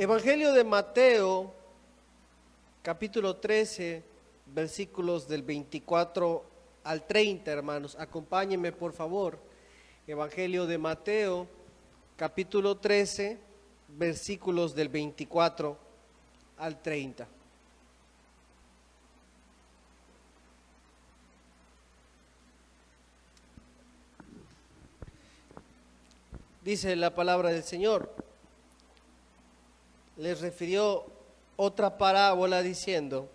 Evangelio de Mateo, capítulo 13, versículos del 24 al 30, hermanos. Acompáñenme, por favor. Evangelio de Mateo, capítulo 13, versículos del 24 al 30. Dice la palabra del Señor. Les refirió otra parábola diciendo: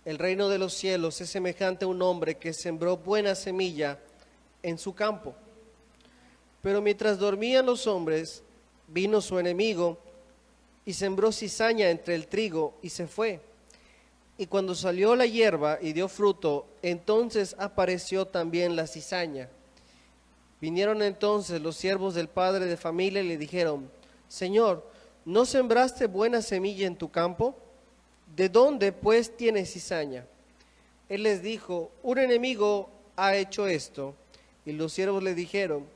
el reino de los cielos es semejante a un hombre que sembró buena semilla en su campo. Pero mientras dormían los hombres, vino su enemigo y sembró cizaña entre el trigo y se fue. Y cuando salió la hierba y dio fruto, entonces apareció también la cizaña. Vinieron entonces los siervos del padre de familia y le dijeron: Señor, ¿no sembraste buena semilla en tu campo? ¿De dónde pues tienes cizaña? Él les dijo: un enemigo ha hecho esto. Y los siervos le dijeron: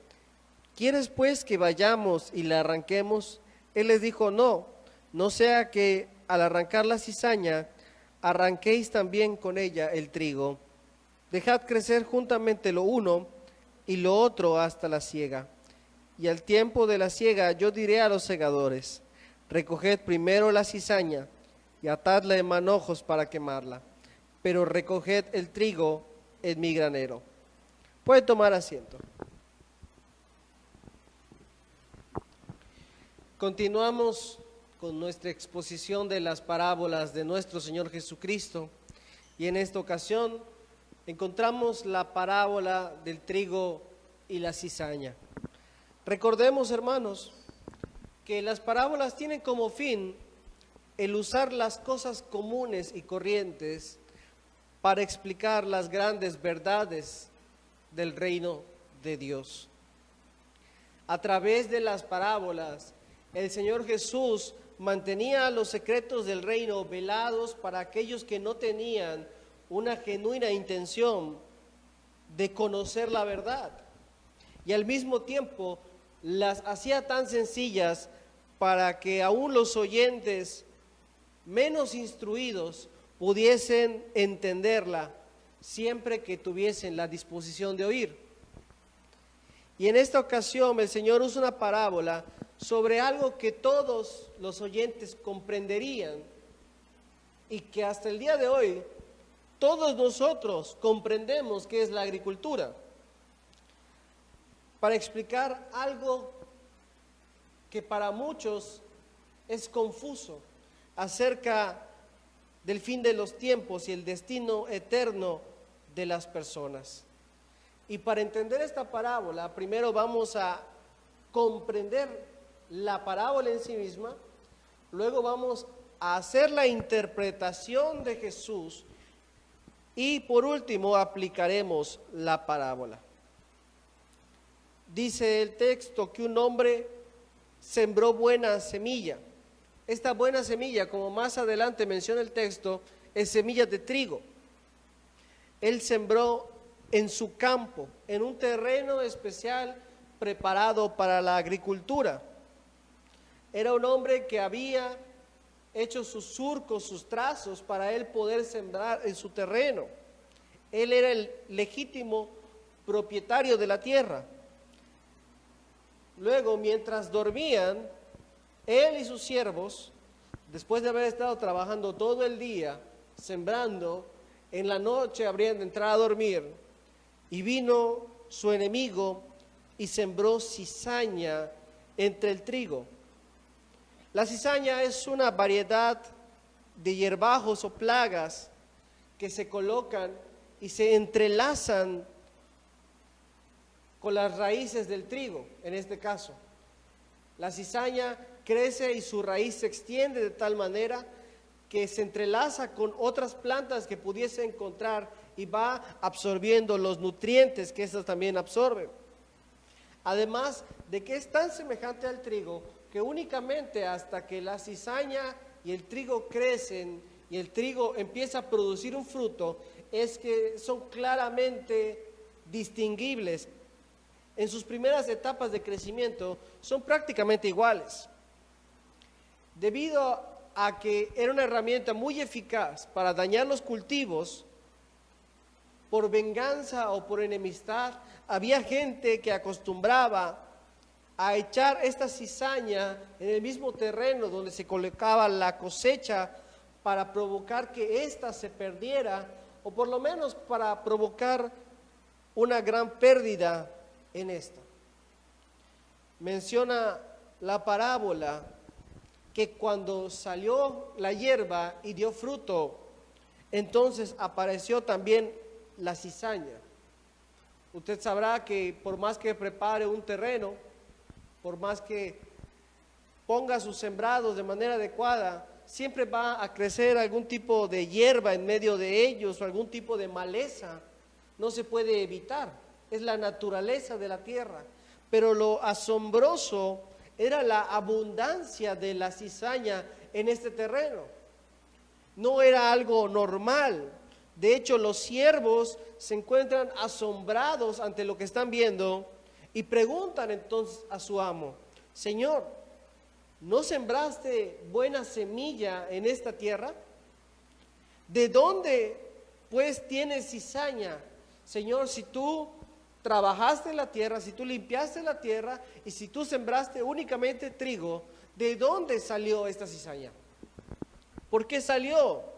¿quieres pues que vayamos y la arranquemos? Él les dijo: no sea que al arrancar la cizaña arranquéis también con ella el trigo. Dejad crecer juntamente lo uno y lo otro hasta la siega. Y al tiempo de la siega yo diré a los segadores: recoged primero la cizaña y atadla en manojos para quemarla, pero recoged el trigo en mi granero. Puede tomar asiento. Continuamos con nuestra exposición de las parábolas de nuestro Señor Jesucristo, y en esta ocasión encontramos la parábola del trigo y la cizaña. Recordemos, hermanos, que las parábolas tienen como fin el usar las cosas comunes y corrientes para explicar las grandes verdades del reino de Dios. A través de las parábolas, el Señor Jesús mantenía los secretos del reino velados para aquellos que no tenían una genuina intención de conocer la verdad, y al mismo tiempo las hacía tan sencillas para que aún los oyentes menos instruidos pudiesen entenderla siempre que tuviesen la disposición de oír. Y en esta ocasión el Señor usa una parábola sobre algo que todos los oyentes comprenderían y que hasta el día de hoy todos nosotros comprendemos que es la agricultura, para explicar algo que para muchos es confuso acerca del fin de los tiempos y el destino eterno de las personas. Y para entender esta parábola, primero vamos a comprender la parábola en sí misma, luego vamos a hacer la interpretación de Jesús y por último aplicaremos la parábola. Dice el texto que un hombre sembró buena semilla. Esta buena semilla, como más adelante menciona el texto, es semilla de trigo. Él sembró en su campo, en un terreno especial preparado para la agricultura. Era un hombre que había hecho sus surcos, sus trazos para él poder sembrar en su terreno. Él era el legítimo propietario de la tierra. Luego, mientras dormían, él y sus siervos, después de haber estado trabajando todo el día, sembrando, en la noche habrían de entrar a dormir, y vino su enemigo y sembró cizaña entre el trigo. La cizaña es una variedad de hierbajos o plagas que se colocan y se entrelazan con las raíces del trigo, en este caso. La cizaña crece y su raíz se extiende de tal manera que se entrelaza con otras plantas que pudiese encontrar y va absorbiendo los nutrientes que estas también absorben. Además de que es tan semejante al trigo que únicamente hasta que la cizaña y el trigo crecen y el trigo empieza a producir un fruto es que son claramente distinguibles. En sus primeras etapas de crecimiento son prácticamente iguales. debido a que era una herramienta muy eficaz para dañar los cultivos, por venganza o por enemistad, había gente que acostumbraba a echar esta cizaña en el mismo terreno donde se colocaba la cosecha para provocar que ésta se perdiera, o por lo menos para provocar una gran pérdida en esta. Menciona la parábola que cuando salió la hierba y dio fruto, entonces apareció también la cizaña. Usted sabrá que por más que prepare un terreno, por más que ponga sus sembrados de manera adecuada, siempre va a crecer algún tipo de hierba en medio de ellos o algún tipo de maleza. No se puede evitar, es la naturaleza de la tierra. Pero lo asombroso era la abundancia de la cizaña en este terreno. No era algo normal. De hecho, los siervos se encuentran asombrados ante lo que están viendo y preguntan entonces a su amo: Señor, ¿no sembraste buena semilla en esta tierra? ¿De dónde pues tienes cizaña? Señor, si tú trabajaste la tierra, si tú limpiaste la tierra y si tú sembraste únicamente trigo, ¿de dónde salió esta cizaña? ¿Por qué salió?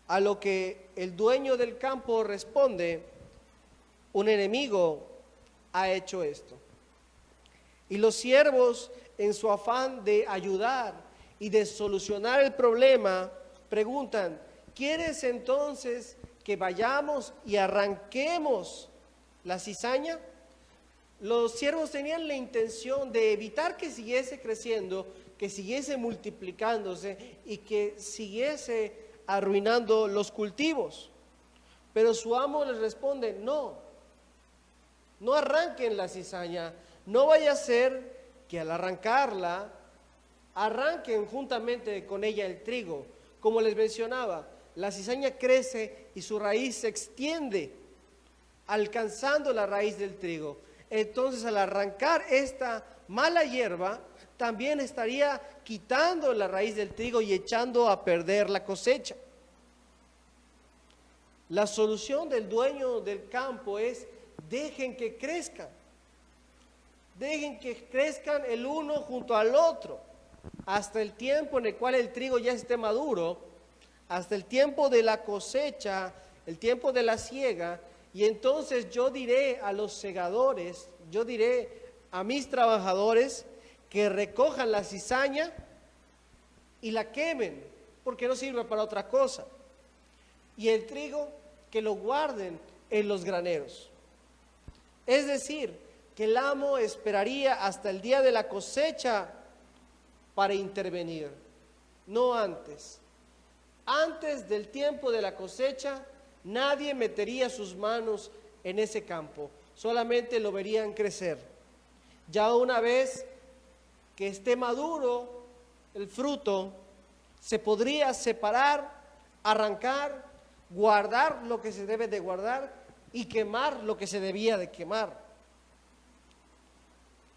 A lo que el dueño del campo responde: un enemigo ha hecho esto. Y los siervos, en su afán de ayudar y de solucionar el problema, preguntan: ¿quieres entonces que vayamos y arranquemos la cizaña? Los siervos tenían la intención de evitar que siguiese creciendo, que siguiese multiplicándose y que siguiese arruinando los cultivos. Pero su amo les responde: no arranquen la cizaña, no vaya a ser que al arrancarla, arranquen juntamente con ella el trigo. Como les mencionaba, la cizaña crece y su raíz se extiende, alcanzando la raíz del trigo. Entonces, al arrancar esta mala hierba, también estaría quitando la raíz del trigo y echando a perder la cosecha. La solución del dueño del campo es: dejen que crezcan. Dejen que crezcan el uno junto al otro, hasta el tiempo en el cual el trigo ya esté maduro, hasta el tiempo de la cosecha, el tiempo de la siega, y entonces yo diré a los segadores, yo diré a mis trabajadores que recojan la cizaña y la quemen, porque no sirve para otra cosa, y el trigo que lo guarden en los graneros. Es decir, que el amo esperaría hasta el día de la cosecha para intervenir, no antes. Antes del tiempo de la cosecha, nadie metería sus manos en ese campo, solamente lo verían crecer. Ya una vez que esté maduro el fruto, se podría separar, arrancar, guardar lo que se debe de guardar y quemar lo que se debía de quemar.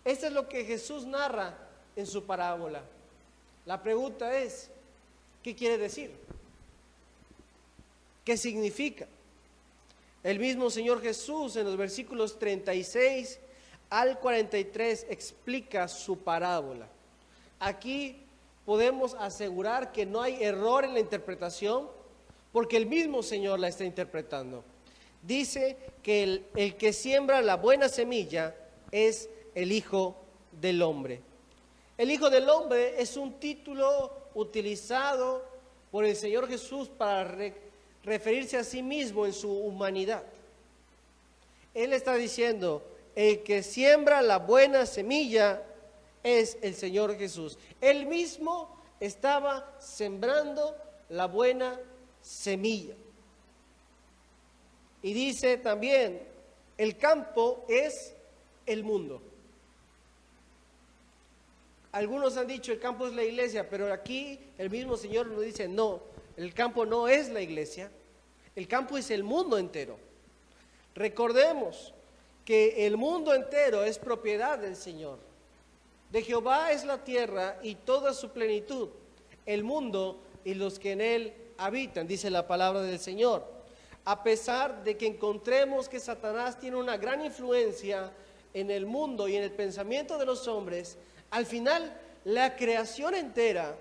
Esto es lo que Jesús narra en su parábola. La pregunta es: ¿qué quiere decir? ¿Qué significa? El mismo Señor Jesús en los versículos 36 al 43 explica su parábola. Aquí podemos asegurar que no hay error en la interpretación, porque el mismo Señor la está interpretando. Dice que el que siembra la buena semilla es el Hijo del Hombre. El Hijo del Hombre es un título utilizado por el Señor Jesús para referirse a sí mismo en su humanidad. Él está diciendo: el que siembra la buena semilla es el Señor Jesús. Él mismo estaba sembrando la buena semilla. Y dice también: el campo es el mundo. Algunos han dicho el campo es la iglesia, pero aquí el mismo Señor nos dice: no, el campo no es la iglesia, el campo es el mundo entero. Recordemos que el mundo entero es propiedad del Señor. De Jehová es la tierra y toda su plenitud, el mundo y los que en él habitan, dice la palabra del Señor. A pesar de que encontremos que Satanás tiene una gran influencia en el mundo y en el pensamiento de los hombres, al final la creación entera,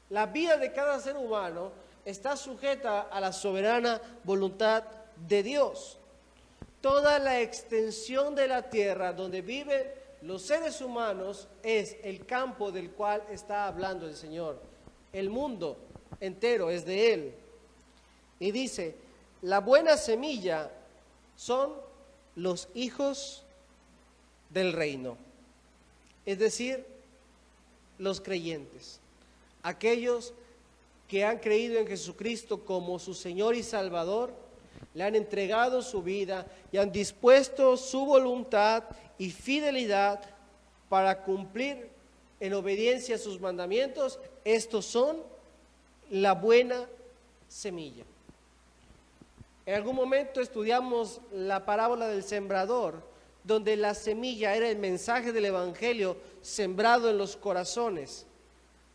la vida de cada ser humano, está sujeta a la soberana voluntad de Dios. Toda la extensión de la tierra donde viven los seres humanos es el campo del cual está hablando el Señor. El mundo entero es de Él. Y dice, la buena semilla son los hijos del reino, es decir, los creyentes, aquellos que han creído en Jesucristo como su Señor y Salvador, le han entregado su vida y han dispuesto su voluntad y fidelidad para cumplir en obediencia a sus mandamientos. Estos son la buena semilla. En algún momento estudiamos la parábola del sembrador, donde la semilla era el mensaje del Evangelio sembrado en los corazones.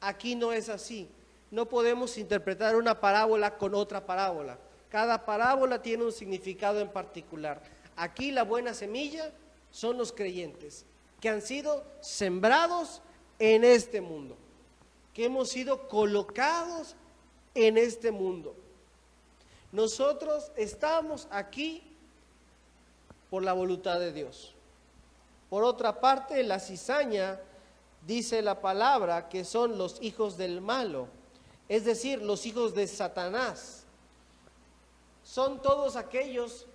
Aquí no es así. No podemos interpretar una parábola con otra parábola. Cada parábola tiene un significado en particular. Aquí la buena semilla son los creyentes que han sido sembrados en este mundo, que hemos sido colocados en este mundo. Nosotros estamos aquí por la voluntad de Dios. Por otra parte, la cizaña, dice la palabra, que son los hijos del malo, es decir, los hijos de Satanás. Son todos aquellos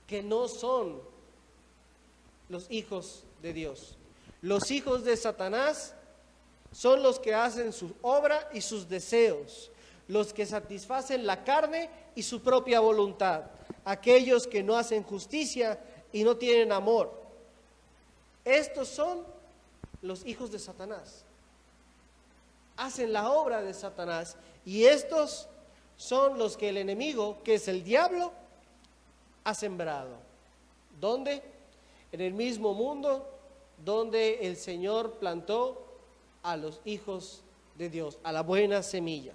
que no son los hijos de Dios. Los hijos de Satanás son los que hacen su obra y sus deseos, los que satisfacen la carne y su propia voluntad, aquellos que no hacen justicia y no tienen amor. Estos son los hijos de Satanás. Hacen la obra de Satanás y estos son los que el enemigo, que es el diablo, ha sembrado. ¿Dónde? En el mismo mundo donde el Señor plantó a los hijos de Dios, a la buena semilla.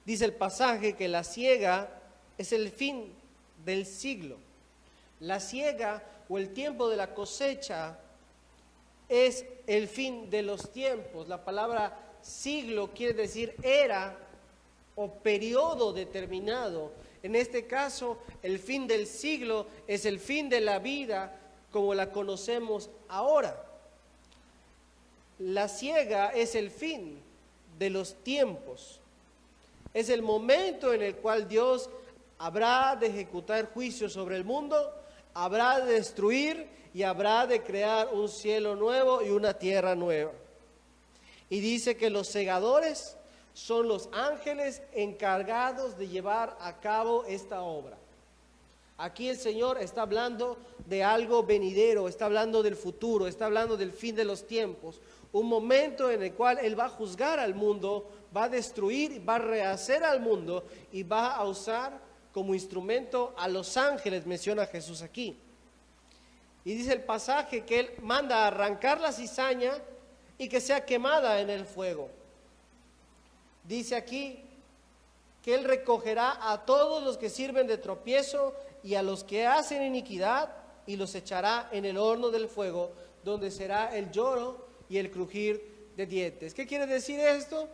Dice el pasaje que la siega es el fin del siglo. La siega o el tiempo de la cosecha es el fin de los tiempos. La palabra siglo quiere decir era o periodo determinado. En este caso, el fin del siglo es el fin de la vida como la conocemos ahora. La siega es el fin de los tiempos. Es el momento en el cual Dios habrá de ejecutar juicio sobre el mundo, habrá de destruir y habrá de crear un cielo nuevo y una tierra nueva. Y dice que los segadores son los ángeles encargados de llevar a cabo esta obra. Aquí el Señor está hablando de algo venidero, está hablando del futuro, está hablando del fin de los tiempos, un momento en el cual Él va a juzgar al mundo, va a destruir, va a rehacer al mundo y va a usar como instrumento a los ángeles, menciona Jesús aquí. Y dice el pasaje que Él manda a arrancar la cizaña y que sea quemada en el fuego. Dice aquí que Él recogerá a todos los que sirven de tropiezo y a los que hacen iniquidad y los echará en el horno del fuego, donde será el lloro y el crujir de dientes. ¿Qué quiere decir esto?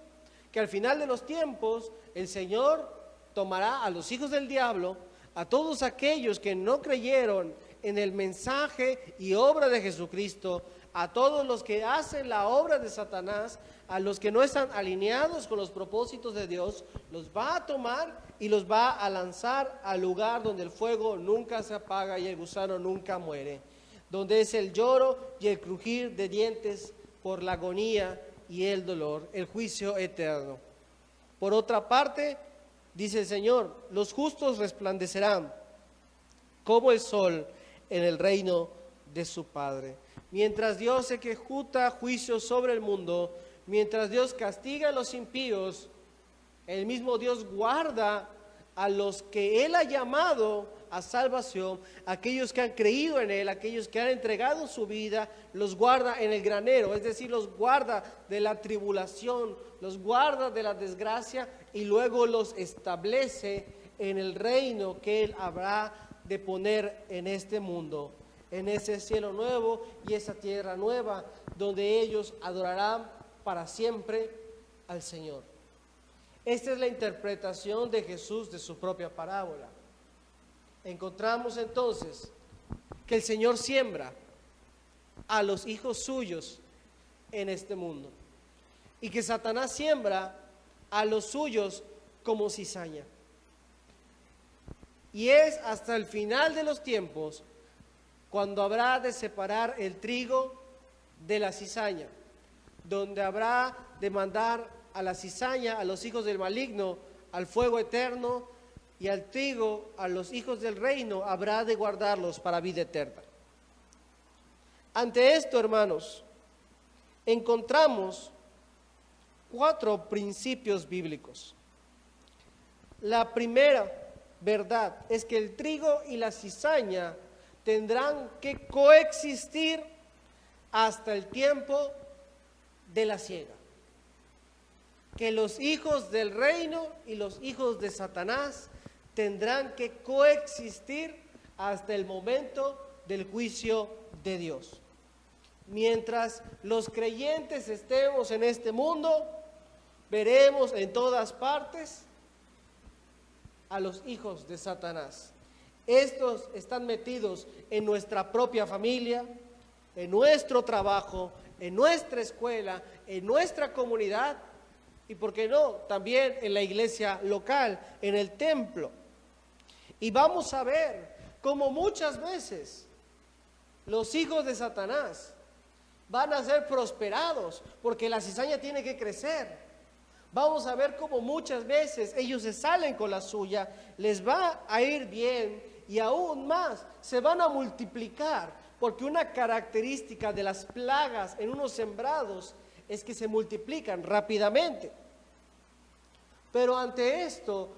Que al final de los tiempos el Señor tomará a los hijos del diablo, a todos aquellos que no creyeron en el mensaje y obra de Jesucristo, a todos los que hacen la obra de Satanás, a los que no están alineados con los propósitos de Dios, los va a tomar y los va a lanzar al lugar donde el fuego nunca se apaga y el gusano nunca muere, donde es el lloro y el crujir de dientes por la agonía y el dolor, el juicio eterno. Por otra parte, dice el Señor, los justos resplandecerán como el sol en el reino de su Padre. Mientras Dios ejecuta juicio sobre el mundo, mientras Dios castiga a los impíos, el mismo Dios guarda a los que Él ha llamado a salvación, aquellos que han creído en Él, aquellos que han entregado su vida, los guarda en el granero, es decir, los guarda de la tribulación, los guarda de la desgracia y luego los establece en el reino que Él habrá de poner en este mundo, en ese cielo nuevo y esa tierra nueva, donde ellos adorarán para siempre al Señor. Esta es la interpretación de Jesús de su propia parábola. Encontramos entonces que el Señor siembra a los hijos suyos en este mundo y que Satanás siembra a los suyos como cizaña. Y es hasta el final de los tiempos cuando habrá de separar el trigo de la cizaña, donde habrá de mandar a la cizaña, a los hijos del maligno, al fuego eterno, y al trigo, a los hijos del reino, habrá de guardarlos para vida eterna. Ante esto, hermanos, encontramos 4 principios bíblicos. La primera verdad es que el trigo y la cizaña tendrán que coexistir hasta el tiempo de la siega. Que los hijos del reino y los hijos de Satanás tendrán que coexistir hasta el momento del juicio de Dios. Mientras los creyentes estemos en este mundo, veremos en todas partes a los hijos de Satanás. Estos están metidos en nuestra propia familia, en nuestro trabajo, en nuestra escuela, en nuestra comunidad y, ¿por qué no?, también en la iglesia local, en el templo. Y vamos a ver cómo muchas veces los hijos de Satanás van a ser prosperados porque la cizaña tiene que crecer. Vamos a ver cómo muchas veces ellos se salen con la suya, les va a ir bien y aún más se van a multiplicar, porque una característica de las plagas en unos sembrados es que se multiplican rápidamente. Pero ante esto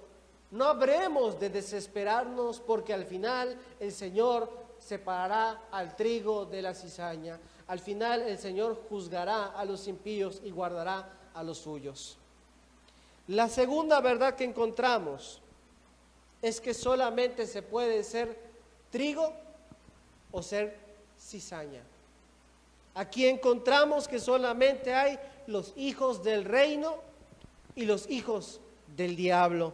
no habremos de desesperarnos, porque al final el Señor separará al trigo de la cizaña. Al final el Señor juzgará a los impíos y guardará a los suyos. La segunda verdad que encontramos es que solamente se puede ser trigo o ser cizaña. Aquí encontramos que solamente hay los hijos del reino y los hijos del diablo.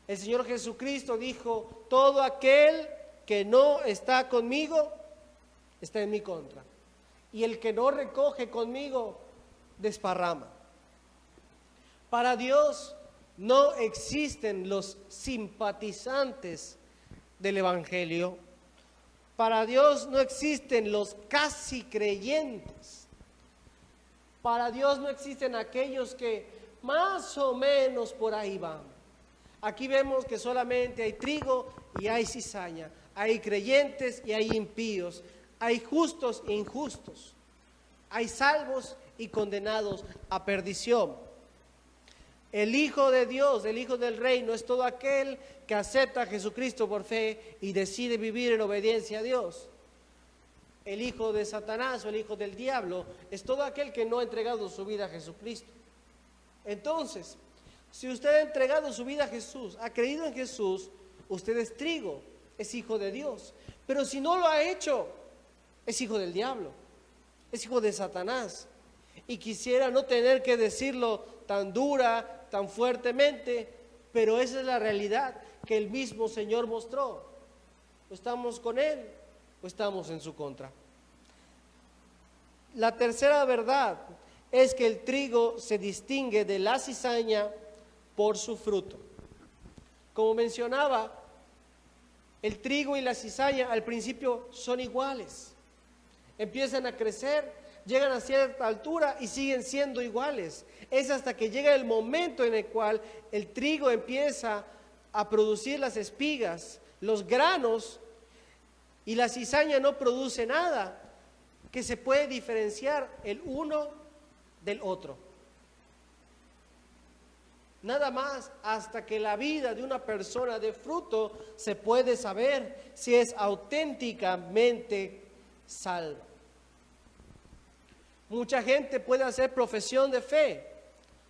El Señor Jesucristo dijo: todo aquel que no está conmigo está en mi contra, y el que no recoge conmigo desparrama. Para Dios no existen los simpatizantes del Evangelio. Para Dios no existen los casi creyentes. Para Dios no existen aquellos que más o menos por ahí van. Aquí vemos que solamente hay trigo y hay cizaña. Hay creyentes y hay impíos. Hay justos e injustos. Hay salvos y condenados a perdición. El Hijo de Dios, el Hijo del Reino, es todo aquel que acepta a Jesucristo por fe y decide vivir en obediencia a Dios. El hijo de Satanás o el hijo del diablo es todo aquel que no ha entregado su vida a Jesucristo. Entonces, si usted ha entregado su vida a Jesús, ha creído en Jesús, usted es trigo, es hijo de Dios. Pero si no lo ha hecho, es hijo del diablo, es hijo de Satanás. Y quisiera no tener que decirlo tan dura, tan fuertemente, pero esa es la realidad que el mismo Señor mostró. ¿O estamos con Él o estamos en su contra? La tercera verdad es que el trigo se distingue de la cizaña por su fruto. Como mencionaba, el trigo y la cizaña al principio son iguales. Empiezan a crecer, llegan a cierta altura y siguen siendo iguales. Es hasta que llega el momento en el cual el trigo empieza a producir las espigas, los granos, y la cizaña no produce nada, que se puede diferenciar el uno del otro. Nada más hasta que la vida de una persona dé fruto se puede saber si es auténticamente salva. Mucha gente puede hacer profesión de fe,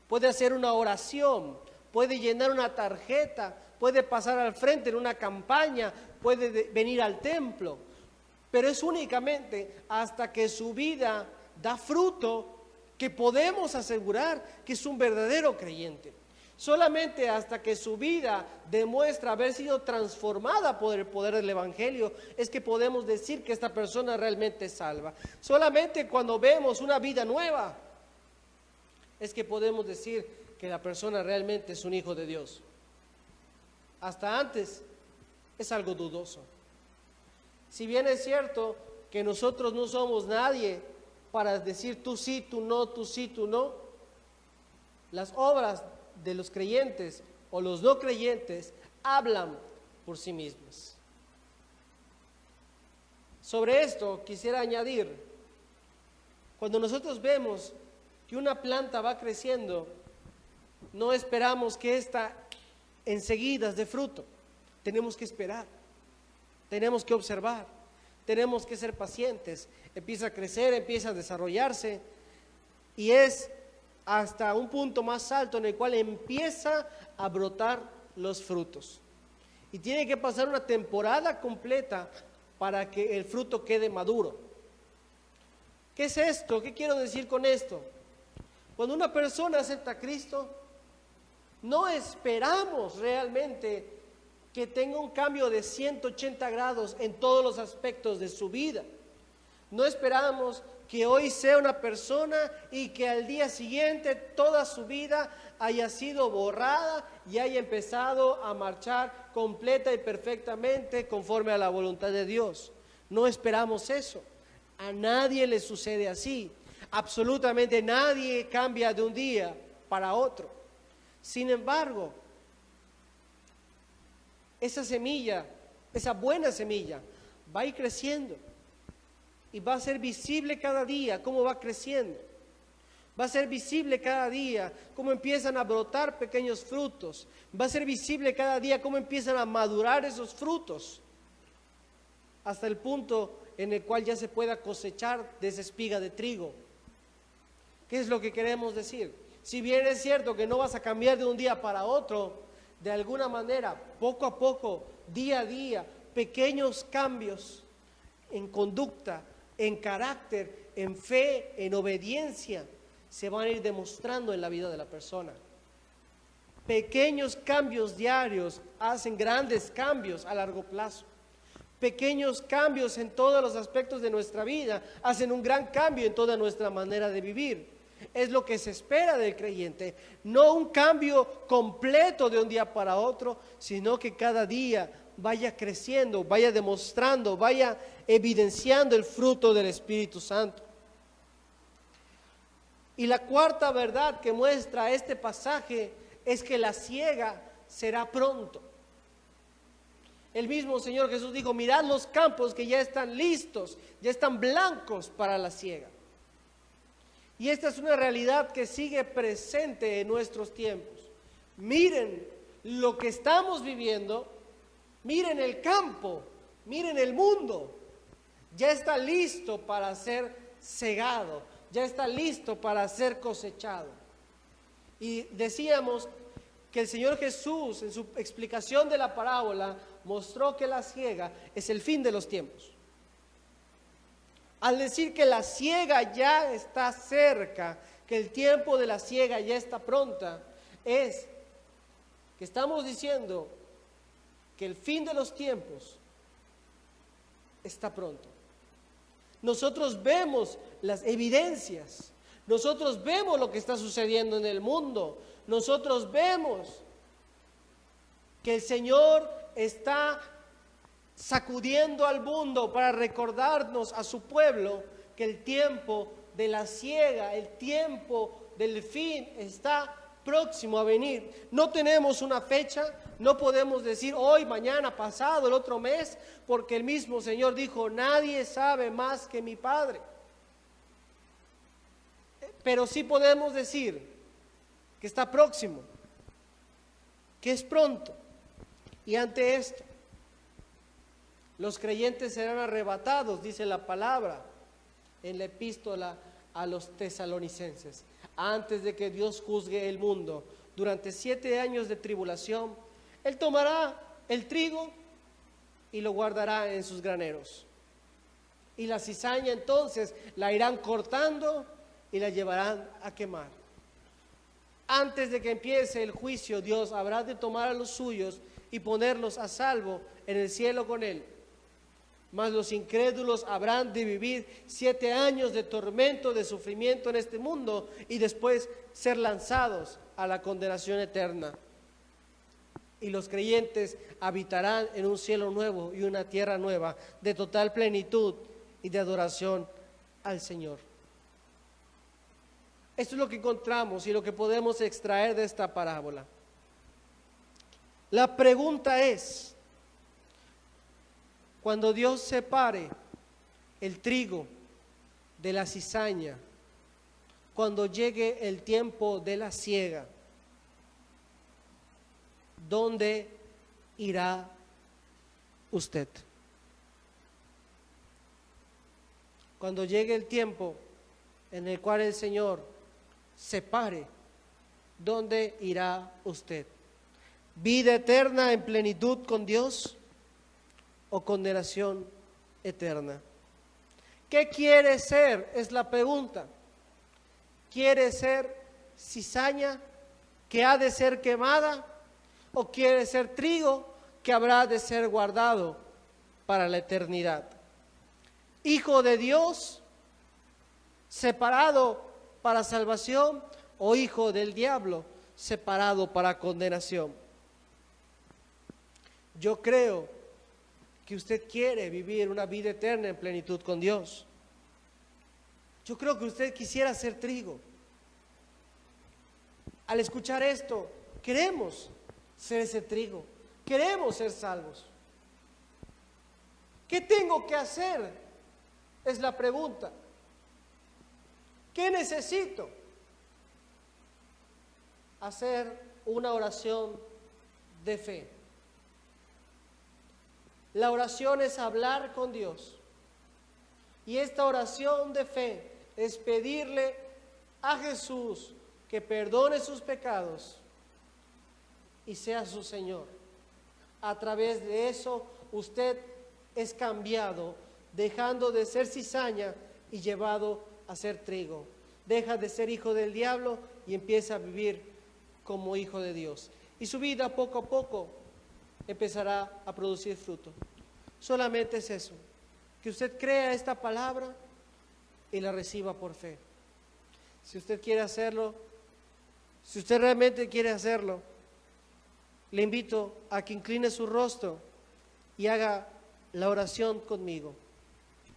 puede hacer una oración, puede llenar una tarjeta, puede pasar al frente en una campaña, puede venir al templo, pero es únicamente hasta que su vida da fruto que podemos asegurar que es un verdadero creyente. Solamente hasta que su vida demuestra haber sido transformada por el poder del Evangelio es que podemos decir que esta persona realmente es salva. Solamente cuando vemos una vida nueva es que podemos decir que la persona realmente es un hijo de Dios. Hasta antes es algo dudoso. Si bien es cierto que nosotros no somos nadie para decir tú sí, tú no, tú sí, tú no, las obras de los creyentes o los no creyentes hablan por sí mismas. Sobre esto quisiera añadir, cuando nosotros vemos que una planta va creciendo, no esperamos que ésta enseguida dé fruto. Tenemos que esperar, tenemos que observar, tenemos que ser pacientes. Empieza a crecer, empieza a desarrollarse y es hasta un punto más alto en el cual empieza a brotar los frutos. Y tiene que pasar una temporada completa para que el fruto quede maduro. ¿Qué es esto? ¿Qué quiero decir con esto? Cuando una persona acepta a Cristo, no esperamos realmente que tenga un cambio de 180 grados en todos los aspectos de su vida. No esperamos que hoy sea una persona y que al día siguiente toda su vida haya sido borrada y haya empezado a marchar completa y perfectamente conforme a la voluntad de Dios. No esperamos eso. A nadie le sucede así. Absolutamente nadie cambia de un día para otro. Sin embargo, esa semilla, esa buena semilla, va a ir creciendo. Y va a ser visible cada día cómo va creciendo. Va a ser visible cada día cómo empiezan a brotar pequeños frutos. Va a ser visible cada día cómo empiezan a madurar esos frutos. Hasta el punto en el cual ya se pueda cosechar de esa espiga de trigo. ¿Qué es lo que queremos decir? Si bien es cierto que no vas a cambiar de un día para otro, de alguna manera, poco a poco, día a día, pequeños cambios en conducta, en carácter, en fe, en obediencia, se van a ir demostrando en la vida de la persona. Pequeños cambios diarios hacen grandes cambios a largo plazo. Pequeños cambios en todos los aspectos de nuestra vida hacen un gran cambio en toda nuestra manera de vivir. Es lo que se espera del creyente, no un cambio completo de un día para otro, sino que cada día vaya creciendo, vaya demostrando, vaya evidenciando el fruto del Espíritu Santo. Y la cuarta verdad que muestra este pasaje es que la siega será pronto. El mismo Señor Jesús dijo: mirad los campos que ya están listos, ya están blancos para la siega. Y esta es una realidad que sigue presente en nuestros tiempos. Miren lo que estamos viviendo, miren el campo, miren el mundo. Ya está listo para ser segado, ya está listo para ser cosechado. Y decíamos que el Señor Jesús, en su explicación de la parábola, mostró que la siega es el fin de los tiempos. Al decir que la siega ya está cerca, que el tiempo de la siega ya está pronta, es que estamos diciendo que el fin de los tiempos está pronto. Nosotros vemos las evidencias, nosotros vemos lo que está sucediendo en el mundo, nosotros vemos que el Señor está sacudiendo al mundo para recordarnos a su pueblo que el tiempo de la siega, el tiempo del fin está próximo a venir. No tenemos una fecha, no podemos decir hoy, mañana, pasado, el otro mes, porque el mismo Señor dijo: nadie sabe más que mi Padre. Pero sí podemos decir que está próximo. que es pronto. Y ante esto, los creyentes serán arrebatados, dice la palabra en la epístola a los tesalonicenses, antes de que Dios juzgue el mundo. Durante 7 años de tribulación, Él tomará el trigo y lo guardará en sus graneros. Y la cizaña entonces la irán cortando y la llevarán a quemar. Antes de que empiece el juicio, Dios habrá de tomar a los suyos y ponerlos a salvo en el cielo con Él. Mas los incrédulos habrán de vivir 7 años de tormento, de sufrimiento en este mundo y después ser lanzados a la condenación eterna. Y los creyentes habitarán en un cielo nuevo y una tierra nueva, de total plenitud y de adoración al Señor. Esto es lo que encontramos y lo que podemos extraer de esta parábola. La pregunta es, cuando Dios separe el trigo de la cizaña, cuando llegue el tiempo de la siega, ¿dónde irá usted? Cuando llegue el tiempo en el cual el Señor separe, ¿dónde irá usted? ¿Vida eterna en plenitud con Dios o condenación eterna? ¿Qué quiere ser? Es la pregunta. ¿Quiere ser cizaña que ha de ser quemada o quiere ser trigo que habrá de ser guardado para la eternidad? ¿Hijo de Dios separado para salvación o hijo del diablo separado para condenación? Yo creo que usted quiere vivir una vida eterna en plenitud con Dios. Yo creo que usted quisiera ser trigo. Al escuchar esto, queremos ser ese trigo, queremos ser salvos. ¿Qué tengo que hacer? Es la pregunta. ¿Qué necesito? Hacer una oración de fe. La oración es hablar con Dios. Y esta oración de fe es pedirle a Jesús que perdone sus pecados y sea su Señor. A través de eso usted es cambiado, dejando de ser cizaña y llevado a ser trigo. Deja de ser hijo del diablo y empieza a vivir como hijo de Dios. Y su vida poco a poco empezará a producir fruto. Solamente es eso, que usted crea esta palabra y la reciba por fe. Si usted quiere hacerlo, si usted realmente quiere hacerlo, le invito a que incline su rostro y haga la oración conmigo.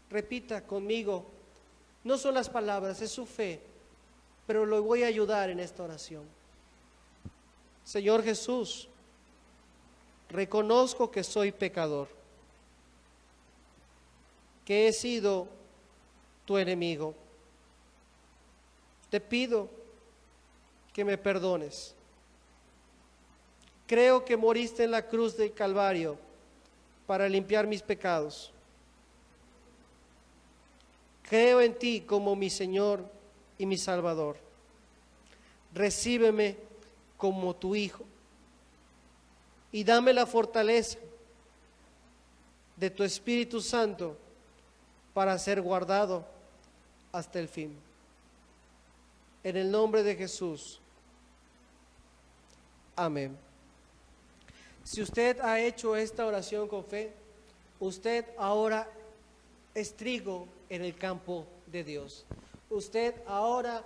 Repita conmigo, no son las palabras, es su fe, pero lo voy a ayudar en esta oración. Señor Jesús, reconozco que soy pecador, que he sido tu enemigo. Te pido que me perdones. Creo que moriste en la cruz del Calvario para limpiar mis pecados. Creo en ti como mi Señor y mi Salvador. Recíbeme como tu Hijo y dame la fortaleza de tu Espíritu Santo para ser guardado hasta el fin. En el nombre de Jesús. Amén. Si usted ha hecho esta oración con fe, usted ahora es trigo en el campo de Dios. Usted ahora